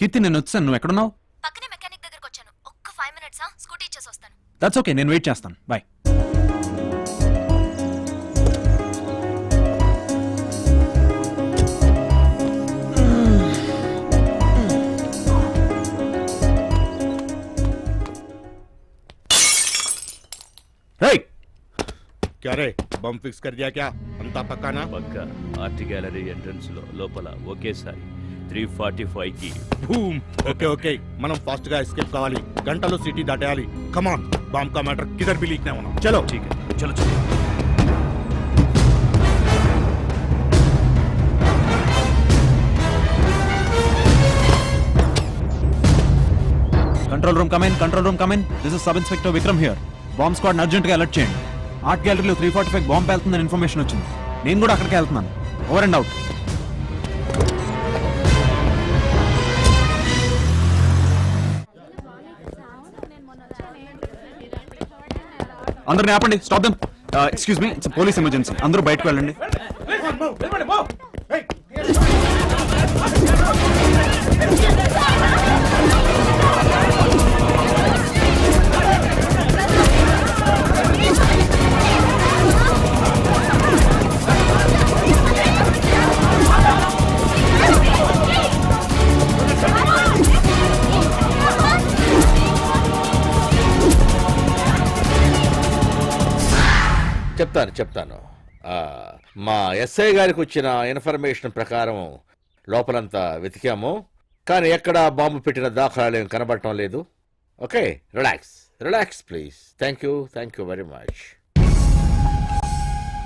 కీర్తి నేను వచ్చాను, నువ్వు ఎక్కడున్నావు? పక్కనే మెకానిక్ దగ్గరకు వచ్చాను. ఒక్క 5 minutes స్కూటీ ఇచ్చేసి వస్తాను. దట్స్ ఓకే, నేను వెయిట్ చేస్తాను. బాయ్. क्या रे बम फिक्स कर दिया क्या? अंता पक्का ना? పక్కా. ఆర్ట్ గ్యాలరీ ఎంట్రన్స్ లో లోపల ఒకేసారి 345 కి బూమ్. ओके ओके మనం ఫాస్ట్ గా ఎస్కేప్ కావాలి. గంటలో సిటీ దాటేయాలి. కమ్ ఆన్, బాంబ్ కా मैटर किधर भी लीक ना होना. चलो ठीक है, चलो चलो. Control room come in. This is sub inspector Vikram here. Bomb squad urgent గా అలర్ట్ చేయండి. ఆర్ట్ గ్యాలరీలో 345 బాంబ్ పేలుతుందని ఇన్ఫర్మేషన్ వచ్చింది. నేను కూడా అక్కడికి వెళ్తున్నాను. Over and out. అందరిని ఆపండి, stop them. Excuse me, it's police emergency. అందరూ బయటకు వెళ్ళండి. చెప్తాను. మా ఎస్ఐ గారికి వచ్చిన ఇన్ఫర్మేషన్ ప్రకారం లోపలంతా వెతికాము, కానీ ఎక్కడా బాంబు పెట్టిన దాఖలాలు కనబడటం లేదు. Okay, relax please. Thank you very much.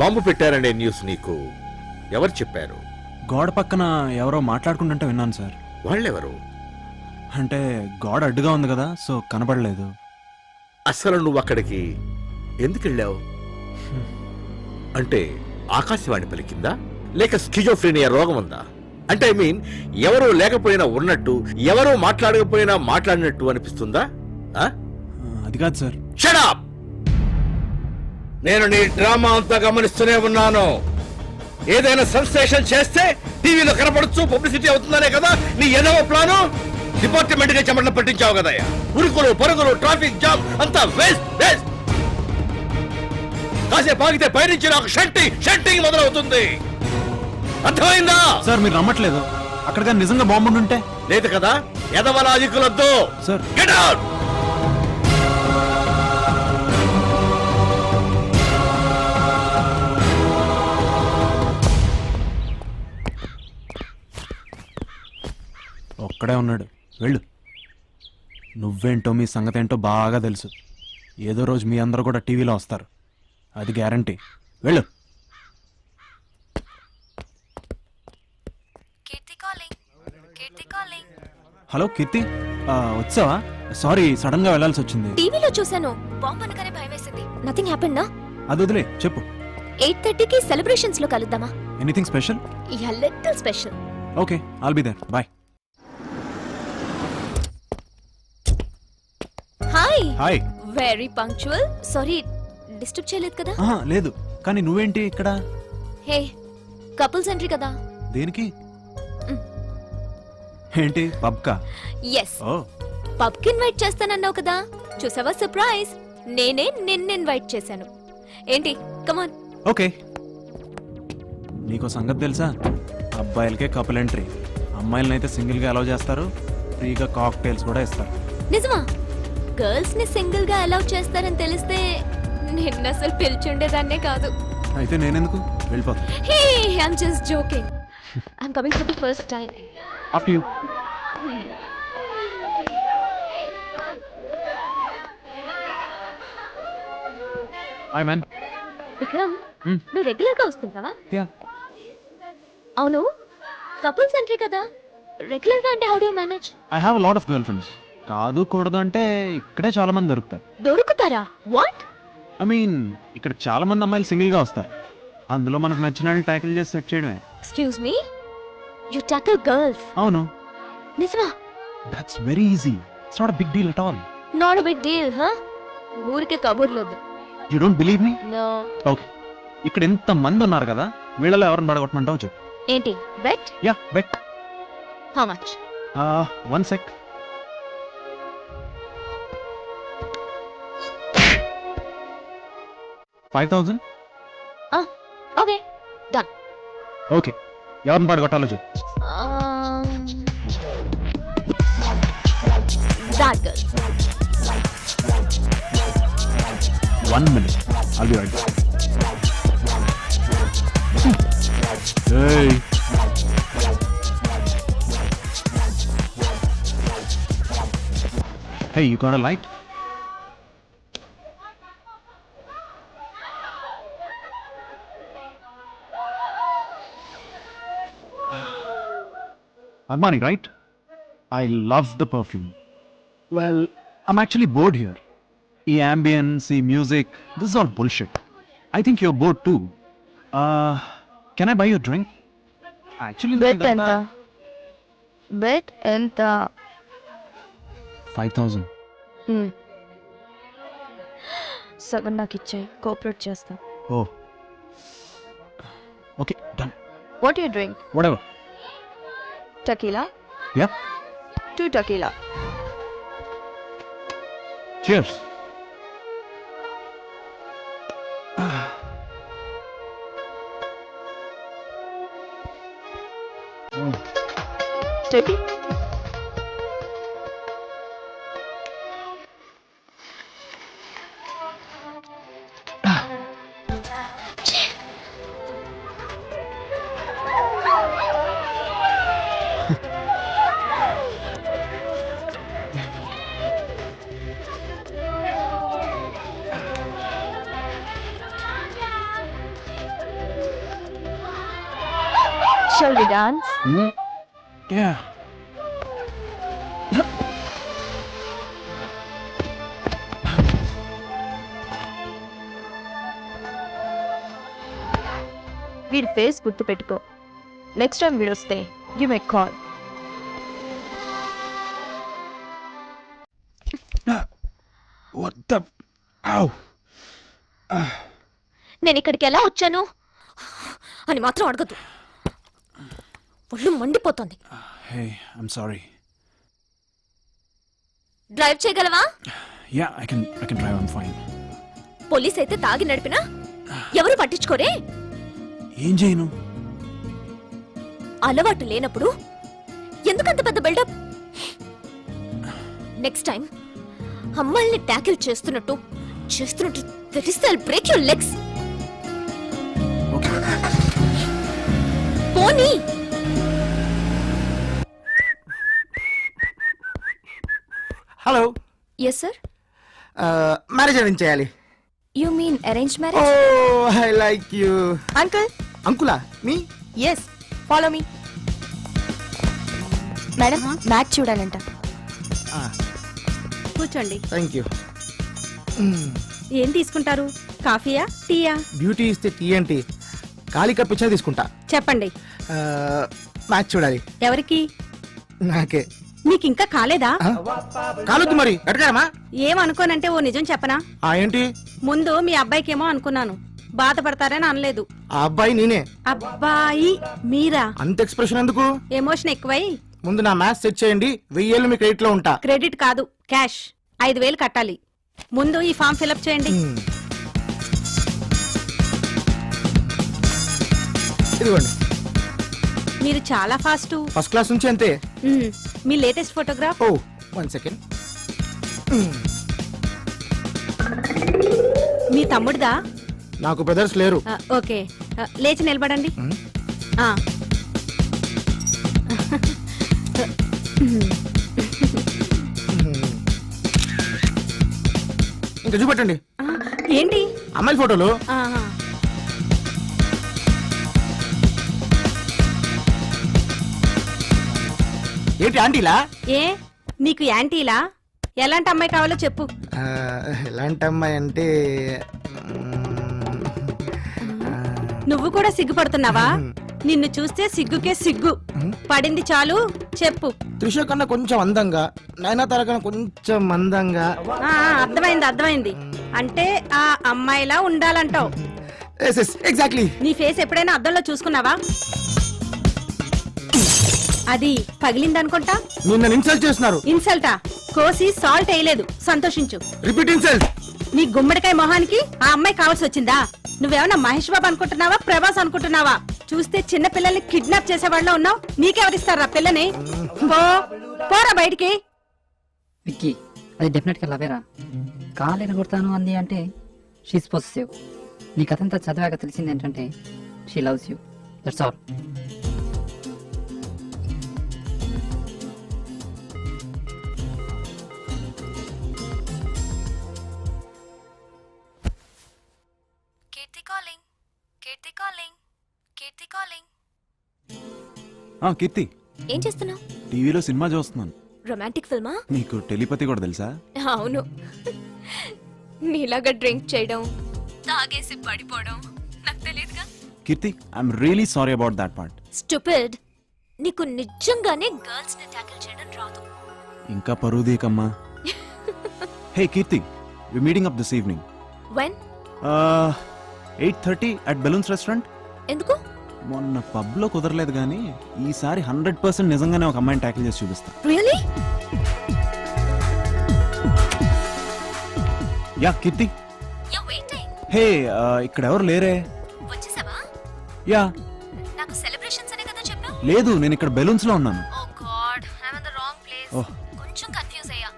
Bomb పెట్టారనే న్యూస్ నీకు ఎవరు చెప్పారు? గోడ పక్కన ఎవరో మాట్లాడుకుంటుంటే విన్నాను సార్. వాళ్ళెవరు? అంటే గోడ అడ్డుగా ఉంది కదా, సో కనబడలేదు. అసలు నువ్వు అక్కడికి ఎందుకు వెళ్ళావు? అంటే ఆకాశవాణి పలికిందా, లేక స్కిజోఫ్రెనియా రోగం ఉందా? అంటే ఐ మీన్, ఎవరూ లేకపోయినా ఉన్నట్టు, ఎవరూ మాట్లాడకపోయినా మాట్లాడినట్టు అనిపిస్తుందా? అది కాదు సార్. Shut up! నేను నీ డ్రామా అంతా గమనిస్తూనే ఉన్నాను. ఏదైనా సెన్సేషన్ చేస్తే టీవీలో కనపడచ్చు, పబ్లిసిటీ అవుతుందనే కదా నీ ఏదో ప్లాను. డిపార్ట్మెంట్ గా చెమటలు పట్టించావు కదయ్యా. ఉరుకులు పరుగులు, ట్రాఫిక్ జామ్ అంతా వేస్ట్. కాసేపు ఆగితే పైనుంచి నాకు షంటింగ్ మొదలవుతుంది. అర్థమైందా? సార్ మీరు నమ్మట్లేదు. అక్కడ నిజంగా బాంబు ఉంటే లేదు కదా. ఎదవలాజికులొద్దు సార్. Get out! ఒక్కడే ఉన్నాడు, వెళ్ళు. నువ్వేంటో మీ సంగతి ఏంటో బాగా తెలుసు. ఏదో రోజు మీ అందరూ కూడా టీవీలో వస్తారు, అది గ్యారంటీ. వెళ్ళు. హలో కీర్తి, వచ్చావా? సారీ, సడన్ గా వెళ్లాల్సి వచ్చింది. టీవీలో చూశాను, బాంబ్ అనగానే భయమేసింది. నథింగ్ హ్యాపెండ్ నా? అది వదిలే, చెప్పు. 8:30కి సెలబ్రేషన్స్ లో కలుద్దామా? Anything special? Yeah, little special. Okay, I'll be there. Bye. Hi. Very punctual. Sorry, disturb చేయలేదు కదా? లేదు, కానీ నువ్వేంటి ఇక్కడ? హే, కపుల్స్ ఎంట్రీ కదా. దేనికి? ఏంటి, పబ్ కా? ఎస్, పబ్ కి ఇన్వైట్ చేస్తానన్నావు కదా, చూసావా సర్ప్రైజ్. నేనే నిన్ను ఇన్వైట్ చేశాను. ఏంటి, కమాన్. ఓకే. నీకో సంగతి తెలుసా? అబ్బాయిలకే కపుల్ ఎంట్రీ, అమ్మాయిలనైతే సింగిల్ గా అలౌ చేస్తారు. ఫ్రీగా కాక్టైల్స్ కూడా ఇస్తారు. నిజమా? గర్ల్స్ ని సింగిల్ గా అలౌ చేస్తారని తెలిస్తే నిన్న అసలు పిలిచుండేదాన్నే కాదు. అయితే నేనెందుకు? వెళ్ళిపోతా. Hey, I'm just joking. I'm coming for the first time. After you. Hi man. Vikram, నువ్వు రెగ్యులర్ గా వస్తుంటావా? యా. అవును, కపుల్స్ ఎంట్రీ కదా, రెగ్యులర్ గా అంటే how do you manage? I have a lot of girlfriends. కాదు కూడదు అంటే ఇక్కడే చాలా మంది దొరుకుతారు. దొరుకుతారా? వాట్? ఐ మీన్, ఇక్కడ చాలా మంది అమ్మాయిలు సింగిల్ గా వస్తారు. అందులో మనకు నచ్చిన ట్యాకిల్ చేసి సెట్ చేయడమే. Excuse me, you tackle girls? అవును. నిజమా? That's very easy. It's not a big deal at all. Not a big deal, హ? ఊరికే కబుర్లొద్దు. You don't believe me? No. Okay, ఇక్కడ ఎంత మంది ఉన్నారు కదా, వీళ్ళలో ఎవరిని పడగొట్టమంటావు చెప్పు. ఏంటి, bet? Yeah, bet. How much? One sec. $5,000. Okay done. Okay, ఎవరిని పాటు కొట్టాలో చెప్పు. That girl. 1 minute. I'll be right back. Hey. Hey, you got a light? Armani, right? I love the perfume. Well, I'm actually bored here. The ambience, the music, this is all bullshit. I think you're bored too. Can I buy you a drink? Actually, bet ఎంత? Bet ఎంత? 5,000. సగం నాకు ఇచ్చాయి, cooperate చేస్తా. Oh. Okay, done. What you drink? Whatever. Tequila? Yeah. 2 tequila. Cheers. చెప్పి Shall we dance? Yeah. వీడి face గుర్తు పెట్టుకో. నెక్స్ట్ టైం వీడొస్తే give a call. What the? Ow. నేను ఇక్కడికి ఎలా వచ్చాను అని మాత్రం అడగద్దు. ఒళ్ళు మండిపోతుంది. Hey, I'm sorry. డ్రైవ్ చేయగలవా? Yeah, I can drive. I'm fine. Police అయితే తాగి నడిపినా ఎవరు పట్టించుకోరే. ఏం చేయను? అలవాటు లేనప్పుడు ఎందుకంత పెద్ద బిల్డప్? నెక్స్ట్ టైం అమ్మాయిల్ని ట్యాకిల్ చేస్తున్నట్టు తెలిస్తే I'll break your legs. Okay. పోనీ. Hello, yes sir. Marriage arrange చేయాలి. You mean arrange of marriage? I like you. Uncle, అంకులా? Me? Yes, follow me. Madam, match చూడాలంట. కూర్చోండి. Thank you. ఏం తీసుకుంటారు? కాఫీయా, టీయా? బ్యూటీ ఇస్తే టీ ఏంటి, ఖాళీ కప్ ఇచ్చినా తీసుకుంటా. చెప్పండి. మ్యాచ్ చూడాలి. ఎవరికి? నాకే. మీకు ఇంకా కాలేదా? కాలొద్దు మరి, ఎట్టగారమ్మా? ఏమనుకోనంటే ఓ నిజం చెప్పనా? ఏంటి? ముందు మీ అబ్బాయికేమో అనుకున్నాను, బాధపడతారని అనలేదు. ఆ అబ్బాయి నేనే. అబ్బాయి మీరా? అంత ఎక్స్ప్రెషన్ ఎందుకు? ఎమోషన్ ఎక్కువై. ముందు నా మ్యాచ్ సెట్ చేయండి, 1000 మీ క్రెడిట్ లో ఉంటా. క్రెడిట్ కాదు, క్యాష్. 5,000 కట్టాలి. ముందు ఈ ఫామ్ ఫిలప్ చేయండి. ఇదిగోండి. మీరు చాలా ఫాస్ట్. ఫస్ట్ క్లాస్ నుంచి అంతే. మీ లేటెస్ట్ ఫోటోగ్రాఫ్? ఓ 1 సెకండ్. మీ తమ్ముడిదా? నాకు బ్రదర్స్ లేరు. ఓకే, లేచి నిలబడండి. ఆ. ఇంకా చూపెట్టండి. ఏంటి? అమ్మాయిల ఫోటోలు. ఆహా. ఏంటి ఆంటీలా? ఏ నీకు యాంటీలా? ఎలాంటి అమ్మాయి కావాలో చెప్పు. ఎలాంటి అమ్మాయి అంటే నువ్వు కూడా సిగ్గుపడుతున్నావా? నిన్ను చూస్తే సిగ్గుకే సిగ్గు పడింది. చాలు చెప్పు. త్రిష కన్నా కొంచెం అందంగా, నయనతార కన్నా కొంచెం అందంగా. అర్థమైంది. అంటే ఆ అమ్మాయిలా ఉండాలంటావు. ఎగ్జాక్ట్లీ. నీ ఫేస్ ఎప్పుడైనా అద్దంలో చూసుకున్నావా? అది పగిలిందనుకుంటా. నిన్న ఇన్సల్ట్ చేస్తున్నారు. ఇన్సల్టా? కోసి సాల్ట్ వేయలేదు, సంతోషించు. Repeat insult. నీ గుమ్మడికాయ మొహానికి ఆ అమ్మాయి కావాల్సి వచ్చిందా? నువ్వేమన్నా మహేష్ బాబు అనుకుంటున్నావా, ప్రభాస్ అనుకుంటున్నావా? చూస్తే చిన్న పిల్లల్ని కిడ్నాప్ చేసేవాళ్ళ ఉన్నావు. నీకెవరిస్తారా పిల్లని? పోరా బయటికి. విక్కీ, అది డెఫినెట్గా లవేరా. కాలు కొడతాను అంది అంటే షీస్ పొసెసివ్. నీ కథంతా చదివాక తెలిసింది ఏంటంటే she loves you. That's all. Keerthi calling, Keerthi calling, Keerthi calling. Keerthi, ఏం చేస్తున్నావు? టీవీలో సినిమా చూస్తున్నాను. రొమాంటిక్ ఫిల్మా? నీకు టెలిపతి కూడా తెలుసా? అవును. నీలాగా డ్రింక్ చేయడం, తాగేసి పడిపోవడం నాకు తెలియదుగా. Keerthi, I'm really sorry about that part. Stupid. నీకు నిజంగానే గర్ల్స్ ని టాకిల్ చేయడం రాదు. ఇంకా పరువుదీకమ్మా. Hey Keerthi, we meeting up this evening. When? 8:30 at Balloons restaurant. ఎందుకు? మొన్న పబ్ లో కుదరలేదు కానీ ఈసారి 100% నిజంగానే ఒక అమ్మాయిని ట్యాకిల్ చేసి చూపిస్తా. Really? Yeah Keerthi. You waiting? Hey, ఇక్కడ ఎవరు లేరే. వచ్చేసావా? యా. నాకు సెలబ్రేషన్స్ అనే కదా చెప్పావు. లేదు, నేను ఇక్కడ బెలూన్స్ లో ఉన్నాను. Oh god, I am in the wrong place. Oh. కొంచెం కన్ఫ్యూజ్ అయ్యా.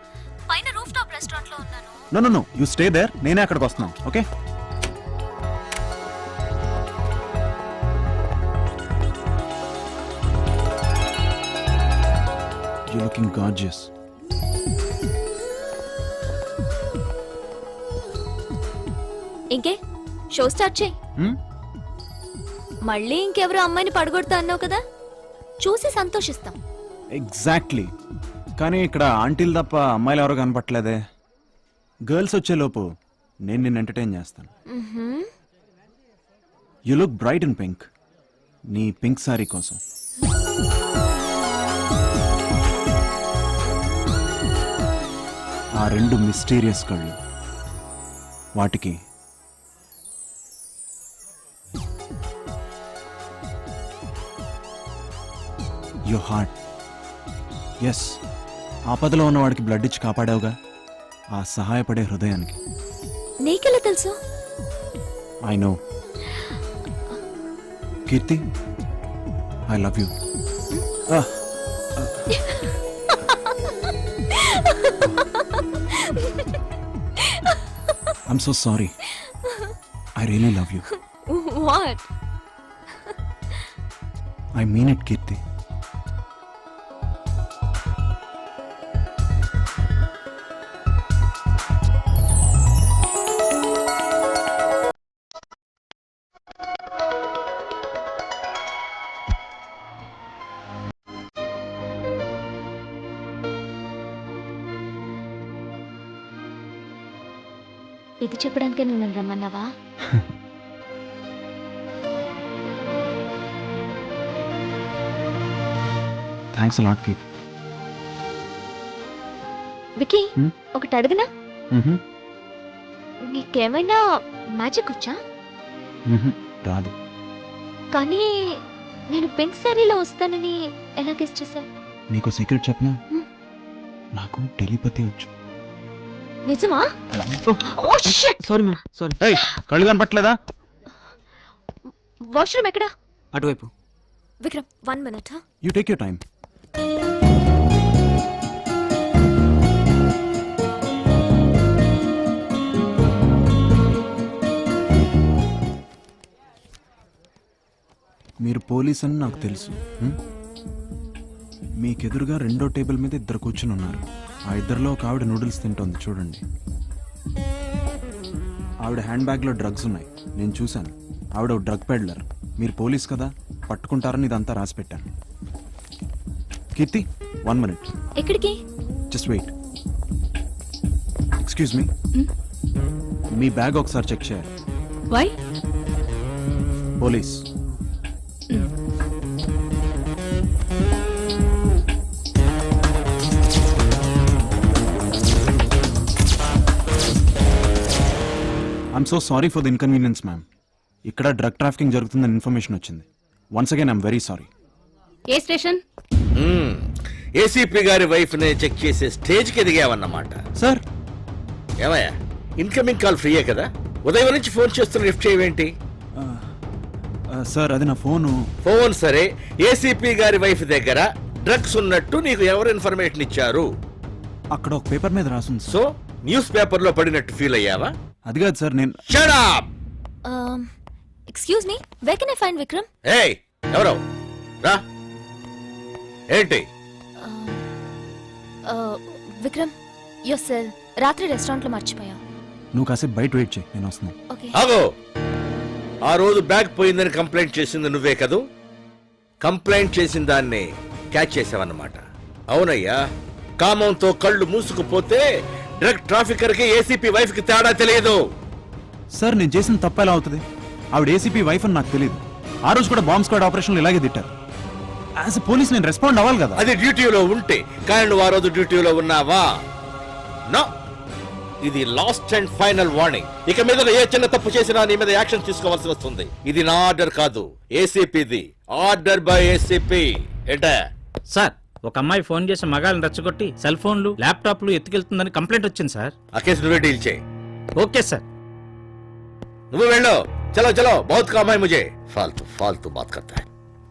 పైన రూఫ్ టాప్ రెస్టారెంట్ లో ఉన్నాను. నో యు స్టే దేర్, నేనే అక్కడికి వస్తున్నాను. ఓకే. You looking gorgeous. ఇంకే షో స్టార్ట్ చేయి. Hmm? మళ్ళీ ఇంకెవరో అమ్మాయిని పడగొడతా అన్నావు కదా, చూసి సంతోషిస్తాం. ఎగ్జాక్ట్లీ. కానీ ఇక్కడ ఆంటీలు తప్ప అమ్మాయిలు ఎవరో కనపట్లేదే. గర్ల్స్ వచ్చేలోపు నేను నిన్ను ఎంటర్టైన్ చేస్తాను. You look bright in pink. నీ పింక్ సారీ కోసం. ఆ రెండు మిస్టీరియస్ కళ్ళు, వాటికి యువర్ హార్ట్. ఎస్, ఆపదలో ఉన్నవాడికి బ్లడ్ ఇచ్చి కాపాడావుగా, ఆ సహాయపడే హృదయానికి. నీకెలా తెలుసు? I know. Keerthi, I love you. I'm so sorry. I really love you. What? I mean it Keerthi. ఇది చెప్పడానికే నువ్వు నన్ను రమ్మన్నావా? Thanks a lot Keerthi. Vicky, Hmm? ఒకటి అడుగునా? నీకేమైనా మ్యాజిక్ వచ్చా? రాదు. కానీ నేను పింక్ శారీలో వస్తానని ఎలా గెస్ చేశావు? నీకు సీక్రెట్ చెప్పనా? Hmm. నాకు టెలిపతి వచ్చు. నిజమా? Sorry ma'am, sorry. ఏయ్, కళ్ళు కనపట్లేదా? వాష్రూమ్ ఎక్కడా? అటువైపు. Vikram, 1 minute. You take your time. మీరు పోలీస్ అని నాకు తెలుసు. మీకెదురుగా రెండో టేబుల్ మీద ఇద్దరు కూర్చుని ఉన్నారు. ఆ ఇద్దరిలో ఒక ఆవిడ నూడిల్స్ తింటోంది, చూడండి. ఆవిడ హ్యాండ్ బ్యాగ్లో డ్రగ్స్ ఉన్నాయి, నేను చూశాను. ఆవిడ డ్రగ్ పెడ్లర్. మీరు పోలీస్ కదా, పట్టుకుంటారని ఇదంతా రాసి పెట్టాను. కీర్తి, 1 minute. ఎక్కడికి? Just wait. ఎక్స్క్యూజ్ మీ, మీ బ్యాగ్ ఒకసారి చెక్ చేయాలి. Why? Police. I'm so sorry for the inconvenience ma'am. ఇక్కడ డ్రగ్ ట్రాఫికింగ్ జరుగుతుందని ఇన్ఫర్మేషన్ వచ్చింది. Once again I'm very sorry. ఏ స్టేషన్? ఏసీపీ గారి వైఫ్ ని చెక్ చేసే స్టేజ్ కి ఎదిగావన్నమాట. సార్ ఏమయ్యా, ఇన్కమింగ్ కాల్ ఫ్రీయే కదా, ఉదయం నుంచి ఫోన్ చేస్తున్న లిఫ్ట్ చేయవేంటి? సార్ అది నా ఫోను. ఫోన్ సరే, ఏసీపీ గారి వైఫ్ దగ్గర డ్రగ్స్ ఉన్నట్టు నీకు ఎవరు ఇన్ఫర్మేషన్ ఇచ్చారు? అక్కడ ఒక పేపర్ మీద రాసింది సార్. సో న్యూస్ పేపర్ లో పడినట్టు ఫీల్ అయ్యావా? అది కాదు సార్, నేను Shut up! Excuse me, where can I find Vikram? ఏయ్, ఎవరో రా. ఏంటి? విక్రమ్, యువర్ సెల్ రాత్రి రెస్టారెంట్ లో మర్చిపోయాం. నువ్వు కాసేపు బయట వెయిట్ చేయి, నేను వస్తున్నాను. ఓకే. ఆగో, ఆ రోజు బ్యాగ్ పోయిందని కంప్లైంట్ చేసింది నువ్వే కదూ? కంప్లైంట్ చేసిన దాన్ని క్యాచ్ చేసావన్నమాట. అవునయ్యా, కామంతో కళ్ళు మూసుకుపోతే డ్రగ్ ట్రాఫికర్ కి ఏసీపీ వైఫ్ కి తేడా తెలియదు. సార్ నేను చేసిన తప్ప ఎలా అవుతుంది? ఆవిడ ఏసీపీ వైఫ్ అని నాకు తెలియదు. ఆ రోజు కూడా బాంబ్ స్క్వాడ్ ఆపరేషన్లు ఇలాగే తిట్టారు. యాజ్ ఎ పోలీస్ నేను రెస్పాండ్ అవ్వాలి కదా. అది డ్యూటీలో ఉంటే, కానీ నువ్వు ఆ రోజు డ్యూటీలో ఉన్నావా? నో, ఇది లాస్ట్ అండ్ ఫైనల్ వార్నింగ్. ఇక మీద ఏ చిన్న తప్పు చేసినా నీ మీద యాక్షన్ తీసుకోవాల్సి వస్తుంది. ఇది నా ఆర్డర్ కాదు, ఏసీపీది. Order by ACP. ఏంటా? సార్, ఒక అమ్మాయి ఫోన్ చేసి మగాళ్ళని రెచ్చగొట్టి సెల్ ఫోన్లు ల్యాప్టాప్లు ఎత్తుకెళ్తుందని కంప్లైంట్ వచ్చింది సార్. ఆ కేసు నువ్వే డీల్ చేయి. Okay sir. నువ్వు వెళ్ళు. చలో చలో, బహుత్ కామ్ హై ముझे. फालतू फालतू बात करता है.